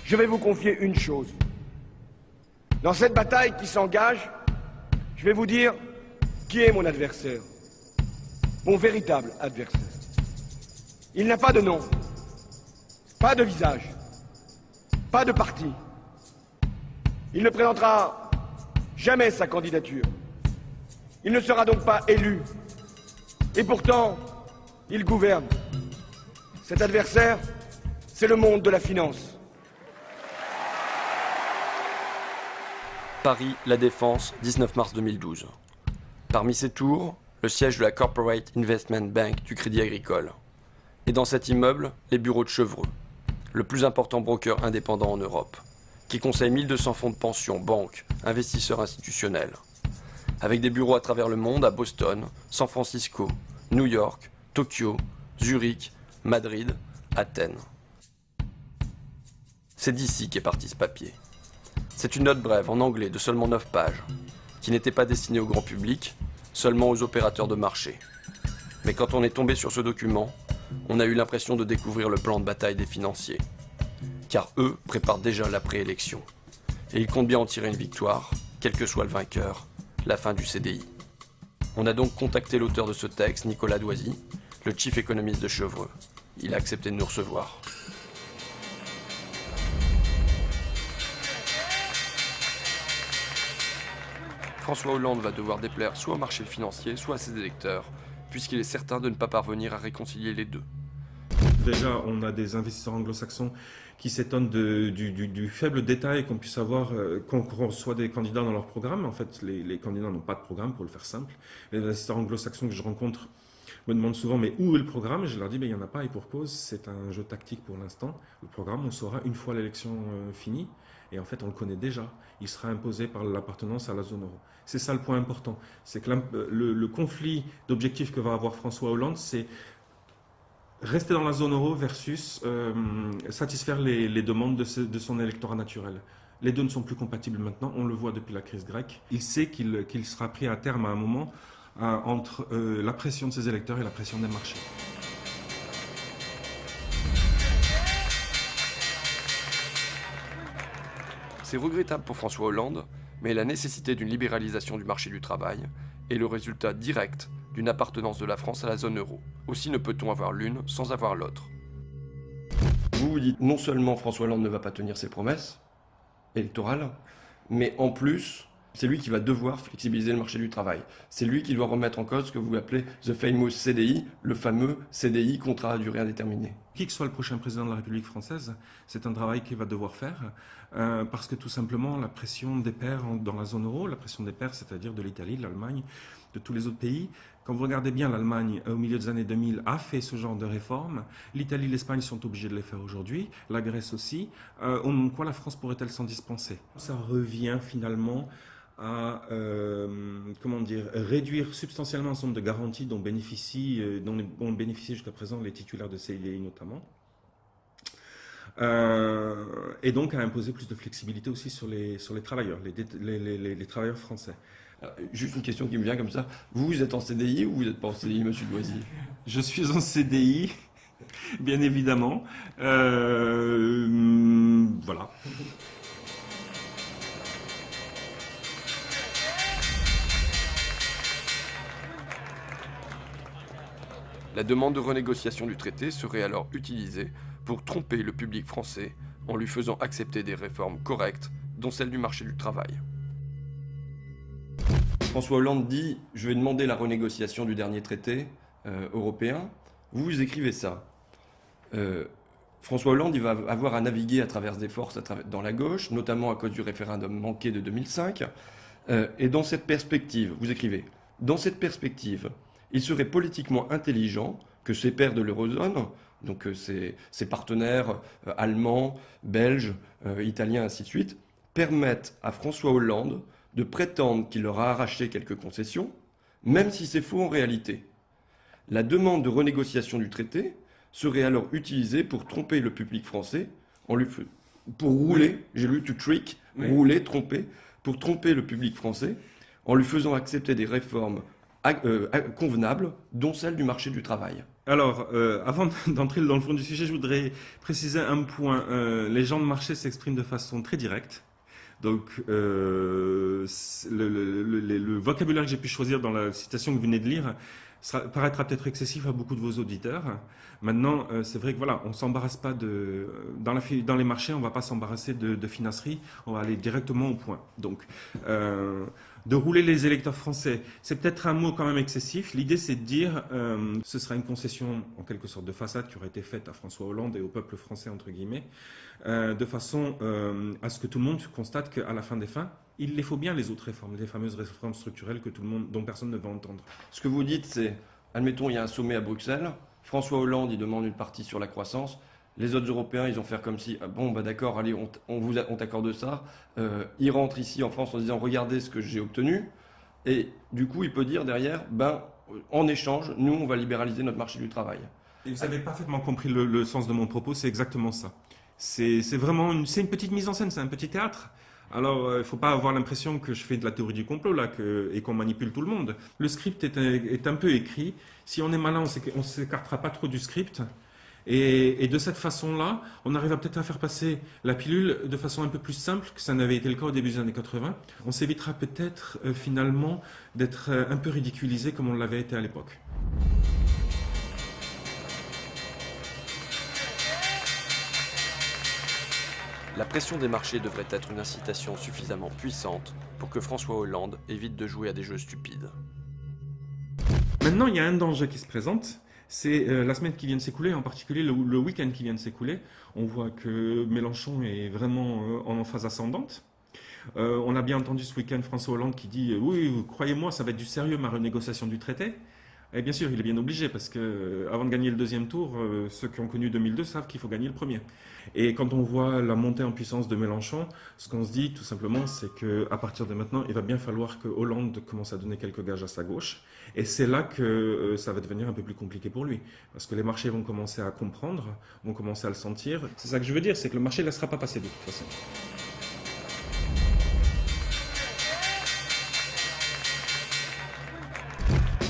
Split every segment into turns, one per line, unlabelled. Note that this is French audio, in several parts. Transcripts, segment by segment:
je vais vous confier une chose. Dans cette bataille qui s'engage, je vais vous dire qui est mon adversaire, mon véritable adversaire. Il n'a pas de nom, pas de visage, pas de parti. Il ne présentera jamais sa candidature. Il ne sera donc pas élu. Et pourtant, il gouverne. Cet adversaire, c'est le monde de la finance.
Paris, La Défense, 19 mars 2012. Parmi ces tours, le siège de la Corporate Investment Bank du Crédit Agricole. Et dans cet immeuble, les bureaux de Chevreux, le plus important broker indépendant en Europe, qui conseille 1200 fonds de pension, banques, investisseurs institutionnels. Avec des bureaux à travers le monde, à Boston, San Francisco, New York, Tokyo, Zurich, Madrid, Athènes. C'est d'ici qu'est parti ce papier. C'est une note brève en anglais de seulement 9 pages, qui n'était pas destinée au grand public, seulement aux opérateurs de marché. Mais quand on est tombé sur ce document, on a eu l'impression de découvrir le plan de bataille des financiers. Car eux préparent déjà la préélection. Et ils comptent bien en tirer une victoire, quel que soit le vainqueur, la fin du CDI. On a donc contacté l'auteur de ce texte, Nicolas Doisy, le chief économiste de Chevreux. Il a accepté de nous recevoir. François Hollande va devoir déplaire soit au marché financier, soit à ses électeurs, puisqu'il est certain de ne pas parvenir à réconcilier les deux.
Déjà, on a des investisseurs anglo-saxons qui s'étonnent du faible détail qu'on puisse avoir, qu'on reçoit des candidats dans leur programme. En fait, les candidats n'ont pas de programme, pour le faire simple. Les investisseurs anglo-saxons que je rencontre me demandent souvent, mais où est le programme? Je leur dis, il n'y en a pas, et pour cause, c'est un jeu tactique pour l'instant. Le programme, on saura une fois l'élection finie, et en fait, on le connaît déjà. Il sera imposé par l'appartenance à la zone euro. C'est ça le point important. C'est que le conflit d'objectifs que va avoir François Hollande, c'est rester dans la zone euro versus satisfaire les demandes de son électorat naturel. Les deux ne sont plus compatibles maintenant, on le voit depuis la crise grecque. Il sait qu'il sera pris à terme à un moment entre la pression de ses électeurs et la pression des marchés.
C'est regrettable pour François Hollande, mais la nécessité d'une libéralisation du marché du travail est le résultat direct d'une appartenance de la France à la zone euro. Aussi ne peut-on avoir l'une sans avoir l'autre. Vous vous dites non seulement François Hollande ne va pas tenir ses promesses électorales, mais en plus, c'est lui qui va devoir flexibiliser le marché du travail. C'est lui qui doit remettre en cause ce que vous appelez the famous CDI, le fameux CDI, contrat à durée indéterminée.
Qui que soit le prochain président de la République française, c'est un travail qu'il va devoir faire, parce que tout simplement la pression des pairs dans la zone euro, la pression des pairs, c'est-à-dire de l'Italie, de l'Allemagne, de tous les autres pays. Quand vous regardez bien, l'Allemagne, au milieu des années 2000, a fait ce genre de réformes. L'Italie, l'Espagne sont obligés de les faire aujourd'hui, la Grèce aussi. Au nom de quoi la France pourrait-elle s'en dispenser? Ça revient finalement à réduire substantiellement un certain nombre de garanties dont ont bénéficié jusqu'à présent les titulaires de CDI notamment. Et donc à imposer plus de flexibilité aussi sur les travailleurs, les travailleurs français.
Alors, juste une question qui me vient comme ça. Vous êtes en CDI ou vous n'êtes pas en CDI, monsieur Doisy?
Je suis en CDI, bien évidemment. Voilà.
La demande de renégociation du traité serait alors utilisée pour tromper le public français en lui faisant accepter des réformes correctes, dont celle du marché du travail. François Hollande dit « Je vais demander la renégociation du dernier traité européen ». Vous écrivez ça. François Hollande il va avoir à naviguer à travers des forces dans la gauche, notamment à cause du référendum manqué de 2005. Et dans cette perspective, vous écrivez « Dans cette perspective, il serait politiquement intelligent que ses pairs de l'eurozone, donc ses partenaires allemands, belges, italiens, ainsi de suite, permettent à François Hollande de prétendre qu'il leur a arraché quelques concessions, même si c'est faux en réalité. La demande de renégociation du traité serait alors utilisée pour tromper le public français, pour rouler, j'ai lu to trick, rouler, tromper, pour tromper le public français, en lui faisant accepter des réformes convenables, dont celle du marché du travail.
Alors, avant d'entrer dans le fond du sujet, je voudrais préciser un point. Les gens de marché s'expriment de façon très directe. Donc, le vocabulaire que j'ai pu choisir dans la citation que vous venez de lire paraîtra peut-être excessif à beaucoup de vos auditeurs. Maintenant, c'est vrai que voilà, on s'embarrasse pas dans les marchés, on va pas s'embarrasser de finasserie, on va aller directement au point. Donc, de rouler les électeurs français, c'est peut-être un mot quand même excessif. L'idée, c'est de dire, ce sera une concession en quelque sorte de façade qui aurait été faite à François Hollande et au peuple français entre guillemets, de façon à ce que tout le monde constate qu'à la fin des fins, il les faut bien les autres réformes, les fameuses réformes structurelles dont personne ne va entendre.
Ce que vous dites, c'est, admettons, il y a un sommet à Bruxelles, François Hollande, il demande une partie sur la croissance, les autres Européens, ils vont faire comme si, bon, bah d'accord, allez, on t'accorde ça, ils rentrent ici en France en disant, regardez ce que j'ai obtenu, et du coup, il peut dire derrière, ben, en échange, nous, on va libéraliser notre marché du travail.
Et vous avez parfaitement compris le sens de mon propos, c'est exactement ça. C'est vraiment une petite mise en scène, c'est un petit théâtre. Alors, il ne faut pas avoir l'impression que je fais de la théorie du complot là, et qu'on manipule tout le monde. Le script est un peu écrit. Si on est malin, on ne s'écartera pas trop du script. Et de cette façon-là, on arrive peut-être à faire passer la pilule de façon un peu plus simple que ça n'avait été le cas au début des années 80. On s'évitera peut-être finalement d'être un peu ridiculisé comme on l'avait été à l'époque.
La pression des marchés devrait être une incitation suffisamment puissante pour que François Hollande évite de jouer à des jeux stupides.
Maintenant, il y a un danger qui se présente. C'est la semaine qui vient de s'écouler, en particulier le week-end qui vient de s'écouler. On voit que Mélenchon est vraiment en phase ascendante. On a bien entendu ce week-end François Hollande qui dit « Oui, croyez-moi, ça va être du sérieux ma renégociation du traité ». Et bien sûr, il est bien obligé parce que avant de gagner le deuxième tour, ceux qui ont connu 2002 savent qu'il faut gagner le premier. Et quand on voit la montée en puissance de Mélenchon, ce qu'on se dit tout simplement, c'est qu'à partir de maintenant, il va bien falloir que Hollande commence à donner quelques gages à sa gauche. Et c'est là que ça va devenir un peu plus compliqué pour lui. Parce que les marchés vont commencer à comprendre, vont commencer à le sentir. C'est ça que je veux dire, c'est que le marché ne laissera pas passer de toute façon.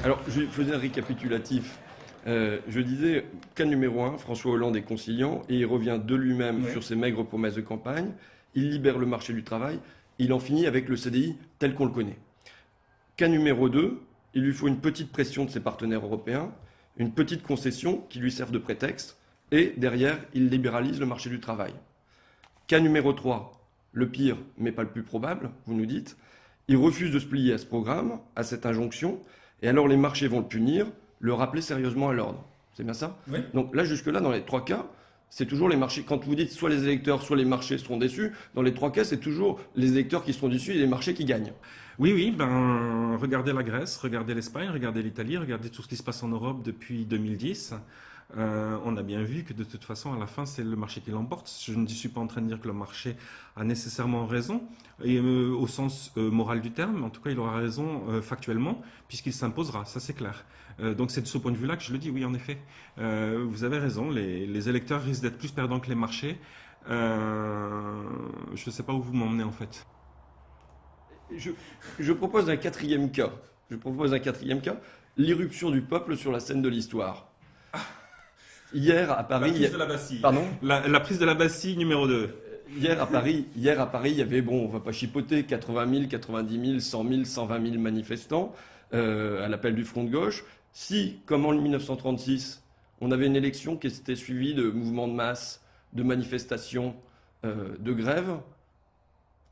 Alors, je faisais un récapitulatif. Je disais, cas numéro 1, François Hollande est conciliant et il revient de lui-même sur ses maigres promesses de campagne. Il libère le marché du travail. Il en finit avec le CDI tel qu'on le connaît. Cas numéro 2, il lui faut une petite pression de ses partenaires européens, une petite concession qui lui serve de prétexte, et derrière, il libéralise le marché du travail. Cas numéro 3, le pire, mais pas le plus probable, vous nous dites, il refuse de se plier à ce programme, à cette injonction, et alors les marchés vont le punir, le rappeler sérieusement à l'ordre. C'est bien ça?
Oui.
Donc là, jusque-là, dans les 3 cas, c'est toujours les marchés. Quand vous dites soit les électeurs, soit les marchés seront déçus, dans les 3 cas, c'est toujours les électeurs qui seront déçus et les marchés qui gagnent.
Oui, regardez la Grèce, regardez l'Espagne, regardez l'Italie, regardez tout ce qui se passe en Europe depuis 2010. On a bien vu que de toute façon, à la fin, c'est le marché qui l'emporte. Je ne suis pas en train de dire que le marché a nécessairement raison, et, au sens moral du terme, en tout cas, il aura raison factuellement, puisqu'il s'imposera, ça c'est clair. Donc c'est de ce point de vue-là que je le dis, oui, en effet. Vous avez raison, les électeurs risquent d'être plus perdants que les marchés. Je ne sais pas où vous m'emmenez en fait.
Je propose un quatrième cas. L'irruption du peuple sur la scène de l'histoire. Hier à Paris.
La prise de la Bastille.
Pardon ?
La prise de la Bastille numéro 2.
Hier à Paris, il y avait, bon, on va pas chipoter, 80 000, 90 000, 100 000, 120 000 manifestants à l'appel du Front de gauche. Si, comme en 1936, on avait une élection qui s'était suivie de mouvements de masse, de manifestations, de grèves.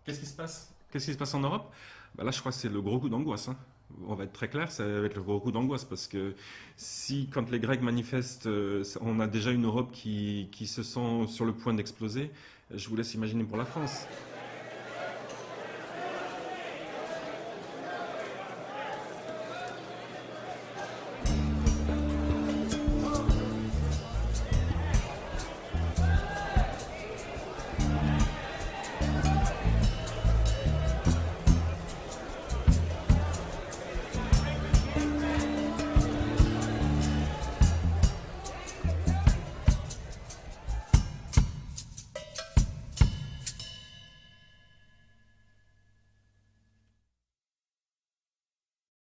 Qu'est-ce qui se passe en Europe ? Là, je crois que c'est le gros coup d'angoisse. On va être très clair, ça va être le gros coup d'angoisse parce que si, quand les Grecs manifestent, on a déjà une Europe qui se sent sur le point d'exploser, je vous laisse imaginer pour la France.